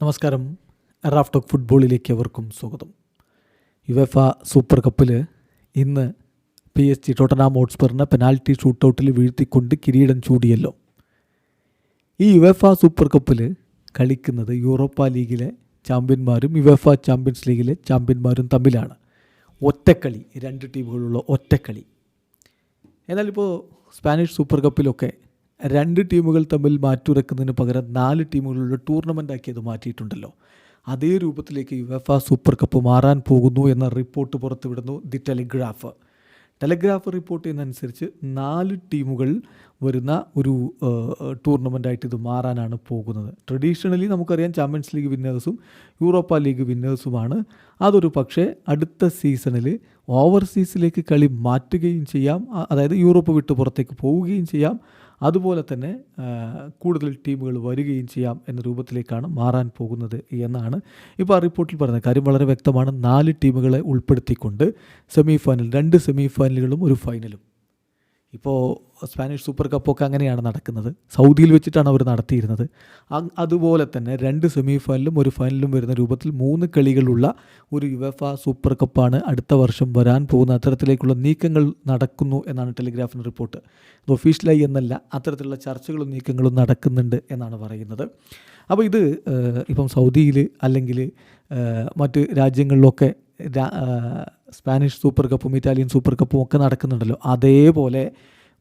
നമസ്കാരം. Raf talk ഫുട്ബോളിലേക്ക് അവർക്കും സ്വാഗതം. യുവേഫ സൂപ്പർ കപ്പിൽ ഇന്ന് PSG ടോട്ടൻഹാം ഹോട്ട്സ്പറിനെ പെനാൽറ്റി ഷൂട്ടൗട്ടിൽ വീഴ്ത്തിക്കൊണ്ട് കിരീടം ചൂടിയല്ലോ. ഈ യുവേഫ സൂപ്പർ കപ്പിൽ കളിക്കുന്നത് യൂറോപ്പ ലീഗിലെ ചാമ്പ്യന്മാരും യുവേഫ ചാമ്പ്യൻസ് ലീഗിലെ ചാമ്പ്യന്മാരും തമ്മിലാണ്. ഒറ്റക്കളി, രണ്ട് ടീമുകളുള്ള ഒറ്റക്കളി. എന്നാലിപ്പോൾ സ്പാനിഷ് സൂപ്പർ കപ്പിലൊക്കെ രണ്ട് ടീമുകൾ തമ്മിൽ മാറ്റുരക്കുന്നതിന് പകരം 4 ടീമുകളുള്ള ടൂർണമെൻ്റ് ആക്കി അത് മാറ്റിയിട്ടുണ്ടല്ലോ. അതേ രൂപത്തിലേക്ക് യുവേഫ സൂപ്പർ കപ്പ് മാറാൻ പോകുന്നു എന്ന റിപ്പോർട്ട് പുറത്തുവിടുന്നു ദി ടെലിഗ്രാഫ് റിപ്പോർട്ട് ചെയ്യുന്നതനുസരിച്ച് 4 ടീമുകൾ വരുന്ന ഒരു ടൂർണമെൻ്റായിട്ട് ഇത് മാറാനാണ് പോകുന്നത്. ട്രഡീഷണലി നമുക്കറിയാം ചാമ്പ്യൻസ് ലീഗ് വിന്നേഴ്സും യൂറോപ്പ ലീഗ് വിന്നേഴ്സുമാണ്. അതൊരു പക്ഷേ അടുത്ത സീസണിൽ ഓവർസീസിലേക്ക് കളി മാറ്റുകയും ചെയ്യാം, അതായത് യൂറോപ്പ് വിട്ട് പുറത്തേക്ക് പോവുകയും ചെയ്യാം. അതുപോലെ തന്നെ കൂടുതൽ ടീമുകൾ വരികയും ചെയ്യാം എന്ന രൂപത്തിലേക്കാണ് മാറാൻ പോകുന്നത് എന്നാണ് ഇപ്പോൾ ആ റിപ്പോർട്ടിൽ പറയുന്നത്. കാര്യം വളരെ വ്യക്തമാണ്. 4 ടീമുകളെ ഉൾപ്പെടുത്തിക്കൊണ്ട് സെമിഫൈനൽ, 2 സെമിഫൈനലുകളും ഒരു ഫൈനലും. ഇപ്പോൾ സ്പാനിഷ് സൂപ്പർ കപ്പൊക്കെ അങ്ങനെയാണ് നടക്കുന്നത്. സൗദിയിൽ വെച്ചിട്ടാണ് അവർ നടത്തിയിരുന്നത്. അതുപോലെ തന്നെ 2 സെമിഫൈനലും ഒരു ഫൈനലും വരുന്ന രൂപത്തിൽ 3 കളികളുള്ള ഒരു യുവേഫ സൂപ്പർ കപ്പാണ് അടുത്ത വർഷം വരാൻ പോകുന്ന. അത്തരത്തിലേക്കുള്ള നീക്കങ്ങൾ നടക്കുന്നു എന്നാണ് ടെലിഗ്രാഫിൻ്റെ റിപ്പോർട്ട്. ഇത് ഒഫീഷ്യലായി എന്നല്ല, അത്തരത്തിലുള്ള ചർച്ചകളും നീക്കങ്ങളും നടക്കുന്നുണ്ട് എന്നാണ് പറയുന്നത്. അപ്പോൾ ഇത് ഇപ്പം സൗദിയിൽ അല്ലെങ്കിൽ മറ്റ് രാജ്യങ്ങളിലൊക്കെ സ്പാനിഷ് സൂപ്പർ കപ്പും ഇറ്റാലിയൻ സൂപ്പർ കപ്പും ഒക്കെ നടക്കുന്നുണ്ടല്ലോ. അതേപോലെ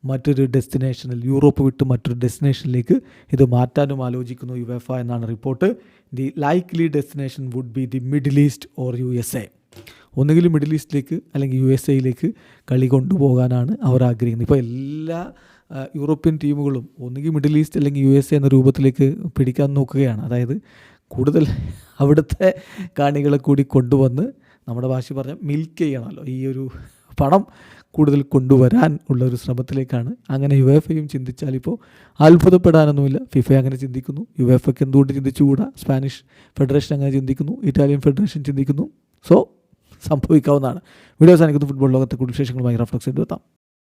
മറ്റൊരു ഡെസ്റ്റിനേഷനിൽ, യൂറോപ്പ് വിട്ട് മറ്റൊരു ഡെസ്റ്റിനേഷനിലേക്ക് ഇത് മാറ്റാനും ആലോചിക്കുന്നു യുവേഫ എന്നാണ് റിപ്പോർട്ട്. The likely destination would be the middle east or USA. ഒന്നുകിൽ മിഡിൽ ഈസ്റ്റിലേക്ക് അല്ലെങ്കിൽ USA കളി കൊണ്ടുപോകാനാണ് അവർ ആഗ്രഹിക്കുന്നത്. ഇപ്പോൾ എല്ലാ യൂറോപ്യൻ ടീമുകളും ഒന്നുകിൽ മിഡിൽ ഈസ്റ്റ് അല്ലെങ്കിൽ USA എന്ന രൂപത്തിലേക്ക് പിടിക്കാൻ നോക്കുകയാണ്. അതായത് കൂടുതൽ അവിടുത്തെ കാണികളെ കൂടി കൊണ്ടുവന്ന്, നമ്മുടെ ഭാഷ പറഞ്ഞാൽ മിൽക്ക് ചെയ്യണമല്ലോ, ഈ ഒരു പണം കൂടുതൽ കൊണ്ടുവരാൻ ഉള്ളൊരു ശ്രമത്തിലേക്കാണ്. അങ്ങനെ യുവേഫയും ചിന്തിച്ചാൽ ഇപ്പോൾ അത്ഭുതപ്പെടാനൊന്നുമില്ല. ഫിഫ അങ്ങനെ ചിന്തിക്കുന്നു, യുവേഫയ്ക്ക് എന്തുകൊണ്ട് ചിന്തിച്ചുകൂടാ? സ്പാനിഷ് ഫെഡറേഷൻ അങ്ങനെ ചിന്തിക്കുന്നു, ഇറ്റാലിയൻ ഫെഡറേഷൻ ചിന്തിക്കുന്നു. സോ സംഭവിക്കാവുന്നതാണ്. വീഡിയോ സാധിക്കുന്നു. ഫുട്ബോൾ ലോകത്തെ കൂടുതൽ വിശേഷങ്ങളുമായി റാഫ് ടോക്സ് എത്താം.